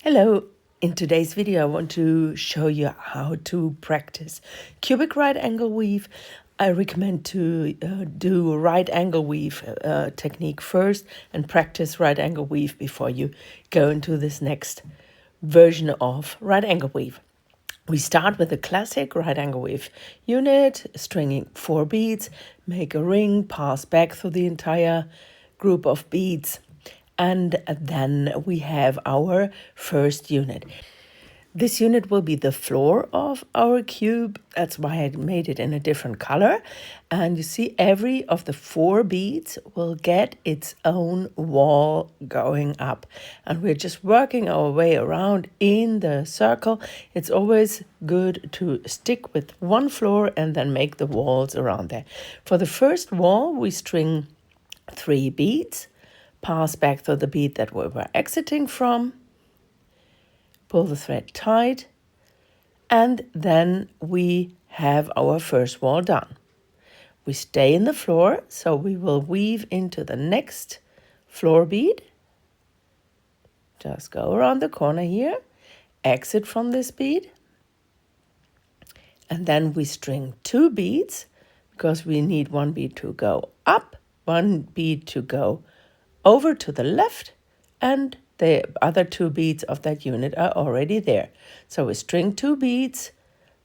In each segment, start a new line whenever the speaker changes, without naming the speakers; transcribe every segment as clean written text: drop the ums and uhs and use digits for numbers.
Hello, in today's video I want to show you how to practice cubic right angle weave. I recommend to do a right angle weave technique first and practice right angle weave before you go into this next version of right angle weave. We start with a classic right angle weave unit, stringing 4 beads, make a ring, pass back through the entire group of beads, and then we have our first unit. This unit will be the floor of our cube. That's why I made it in a different color. And you see every of the 4 beads will get its own wall going up. And we're just working our way around in the circle. It's always good to stick with one floor and then make the walls around there. For the first wall, we string 3 beads, pass back through the bead that we were exiting from, pull the thread tight, and then we have our first wall done. We stay in the floor, so we will weave into the next floor bead. Just go around the corner here, exit from this bead, and then we string 2 beads because we need 1 bead to go up, 1 bead to go over to the left, and the other 2 beads of that unit are already there. So we string 2 beads,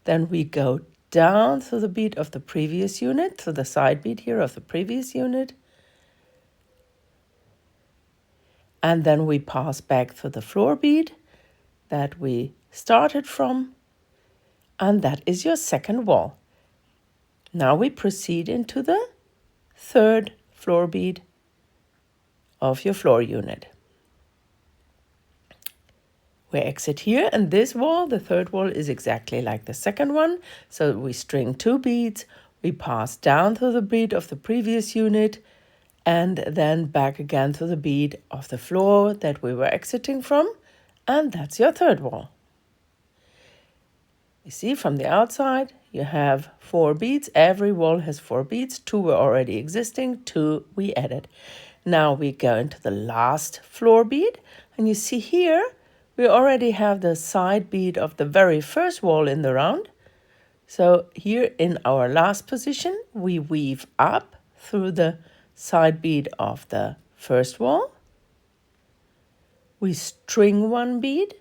then we go down through the bead of the previous unit, to the side bead here of the previous unit, and then we pass back through the floor bead that we started from, and that is your second wall. Now we proceed into the third floor bead of your floor unit. We exit here, and this wall, the third wall, is exactly like the second one. So we string 2 beads, we pass down through the bead of the previous unit, and then back again to the bead of the floor that we were exiting from, and that's your third wall. You see, from the outside, you have 4 beads. Every wall has 4 beads. 2 were already existing, 2 we added. Now we go into the last floor bead, and you see here, we already have the side bead of the very first wall in the round. So here in our last position, we weave up through the side bead of the first wall. We string 1 bead.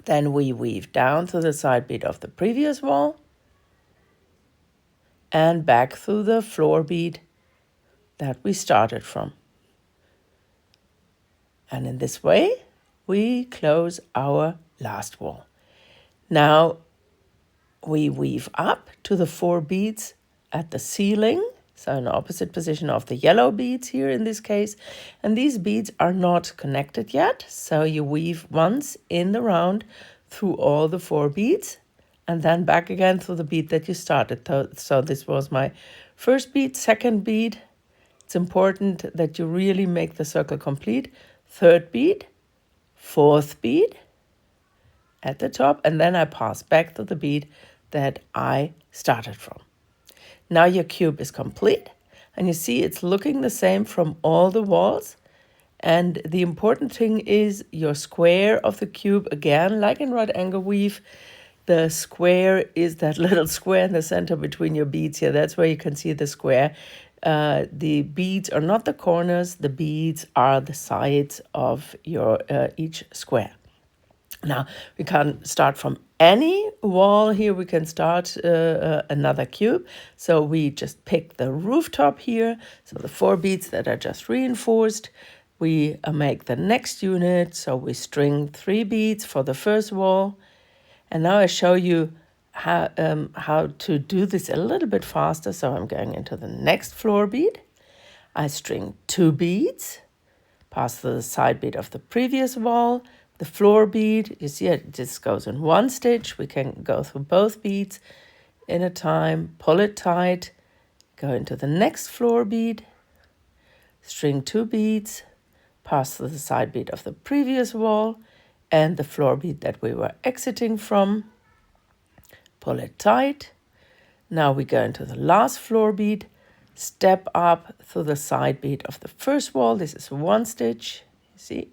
Then we weave down through the side bead of the previous wall and back through the floor bead that we started from. And in this way, we close our last wall. Now we weave up to the 4 beads at the ceiling, so in the opposite position of the yellow beads here in this case. And these beads are not connected yet, so you weave once in the round through all the 4 beads and then back again through the bead that you started. So this was my first bead, second bead. It's important that you really make the circle complete. Third bead, fourth bead at the top, and then I pass back to the bead that I started from. Now your cube is complete, and you see it's looking the same from all the walls. And the important thing is your square of the cube, again, like in right angle weave, the square is that little square in the center between your beads here. That's where you can see the square. The beads are not the corners, the beads are the sides of your each square. Now, we can start from any wall here. We can start another cube. So we just pick the rooftop here. So the 4 beads that are just reinforced. We make the next unit. So we string 3 beads for the first wall. And now I show you how to do this a little bit faster. So I'm going into the next floor bead. I string 2 beads, pass through the side bead of the previous wall. The floor bead, you see it just goes in 1 stitch. We can go through both beads in a time, pull it tight, go into the next floor bead, string 2 beads, pass through the side bead of the previous wall and the floor bead that we were exiting from, pull it tight. Now we go into the last floor bead, step up through the side bead of the first wall. This is 1 stitch, you see.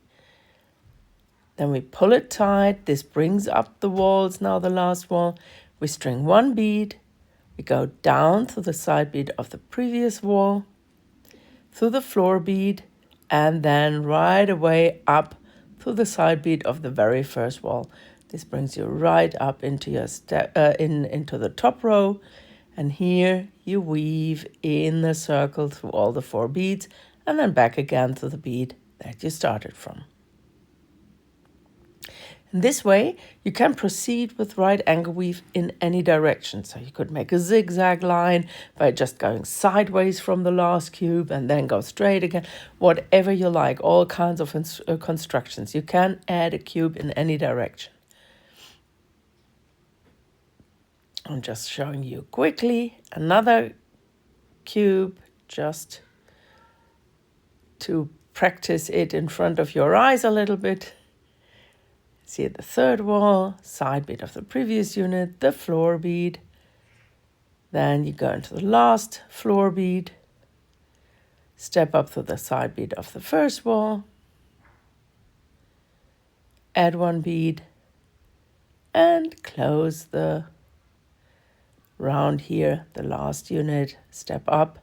Then we pull it tight. This brings up the walls, now the last wall. We string one bead. We go down to the side bead of the previous wall, through the floor bead, and then right away up to the side bead of the very first wall. This brings you right up into your into the top row, and here you weave in the circle through all the 4 beads, and then back again to the bead that you started from. In this way, you can proceed with right angle weave in any direction. So you could make a zigzag line by just going sideways from the last cube and then go straight again. Whatever you like, all kinds of constructions. You can add a cube in any direction. I'm just showing you quickly another cube just to practice it in front of your eyes a little bit. See the third wall, side bead of the previous unit, the floor bead. Then you go into the last floor bead, step up to the side bead of the first wall, add 1 bead, and close the round here, the last unit, step up.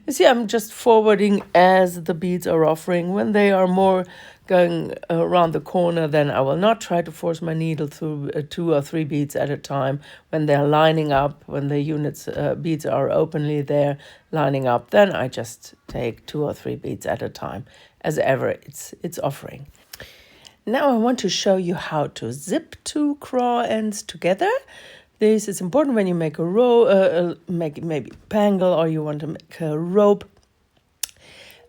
You see, I'm just forwarding as the beads are offering. When they are more going around the corner, then I will not try to force my needle through 2 or 3 beads at a time. When they're lining up, when the units beads are openly there lining up, then I just take 2 or 3 beads at a time, as ever it's offering. Now I want to show you how to zip 2 craw ends together. This is important when you make a row, make maybe bangle, or you want to make a rope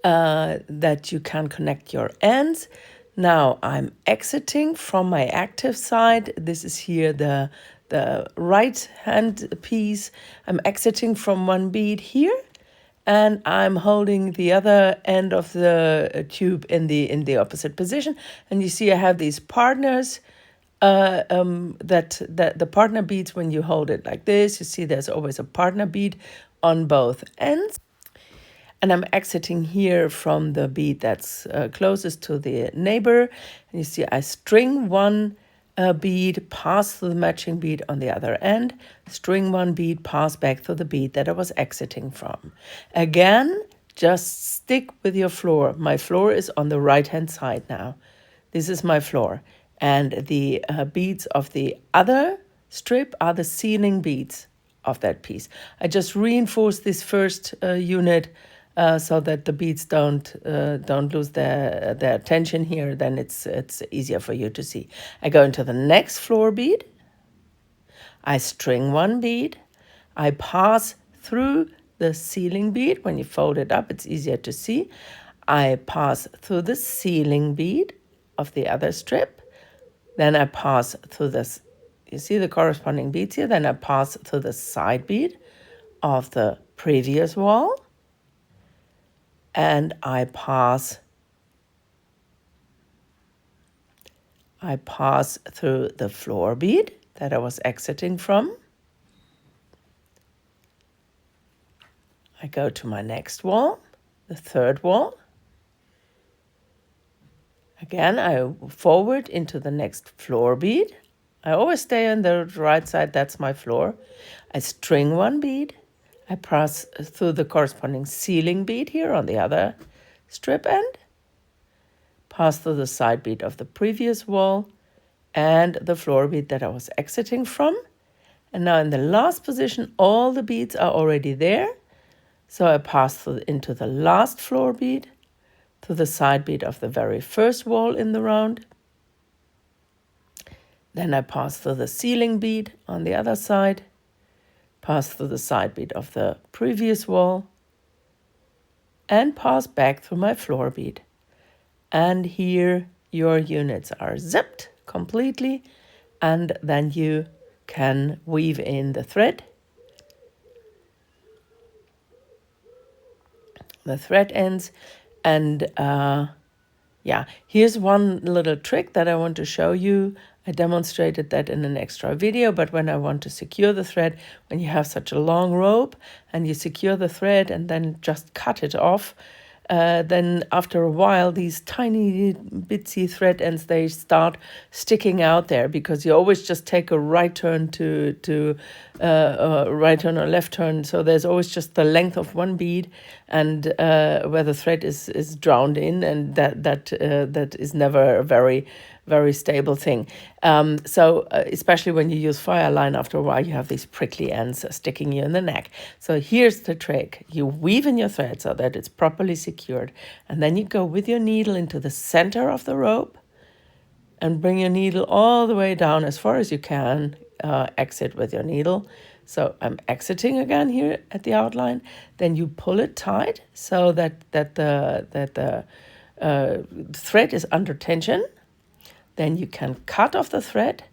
that you can connect your ends. Now I'm exiting from my active side. This is here the right hand piece. I'm exiting from 1 bead here, and I'm holding the other end of the tube in the opposite position. And you see I have these partners. That the partner beads, when you hold it like this, you see there's always a partner bead on both ends. And I'm exiting here from the bead that's closest to the neighbor. And you see I string 1 bead, pass through the matching bead on the other end, string 1 bead, pass back through the bead that I was exiting from. Again, just stick with your floor. My floor is on the right hand side now. This is my floor. And the beads of the other strip are the sealing beads of that piece. I just reinforce this first unit so that the beads don't lose their tension here. Then it's easier for you to see. I go into the next floor bead. I string 1 bead. I pass through the sealing bead. When you fold it up, it's easier to see. I pass through the sealing bead of the other strip. Then I pass through this, you see the corresponding beads here, then I pass through the side bead of the previous wall, and I pass through the floor bead that I was exiting from. I go to my next wall, the third wall. Again, I forward into the next floor bead. I always stay on the right side, that's my floor. I string 1 bead. I pass through the corresponding sealing bead here on the other strip end. Pass through the side bead of the previous wall and the floor bead that I was exiting from. And now in the last position, all the beads are already there. So I pass through into the last floor bead, to the side bead of the very first wall in the round. Then I pass through the sealing bead on the other side, pass through the side bead of the previous wall, and pass back through my floor bead. And here your units are zipped completely, and then you can weave in the thread. The thread ends. And yeah, here's one little trick that I want to show you. I demonstrated that in an extra video, but when I want to secure the thread, when you have such a long rope and you secure the thread and then just cut it off, then after a while, these tiny bitsy thread ends, they start sticking out there, because you always just take a right turn to right turn or left turn. So there's always just the length of one bead, and where the thread is drowned in, and that is never a very stable thing. So especially when you use fire line, after a while you have these prickly ends sticking you in the neck. So here's the trick. You weave in your thread so that it's properly secured, and then you go with your needle into the center of the rope and bring your needle all the way down as far as you can. Exit with your needle. So I'm exiting again here at the outline. Then you pull it tight so that the thread is under tension. Then you can cut off the thread,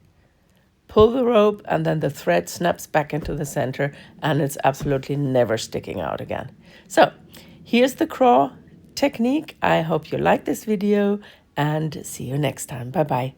pull the rope, and then the thread snaps back into the center, and it's absolutely never sticking out again. So here's the craw technique. I hope you like this video, and see you next time. Bye-bye.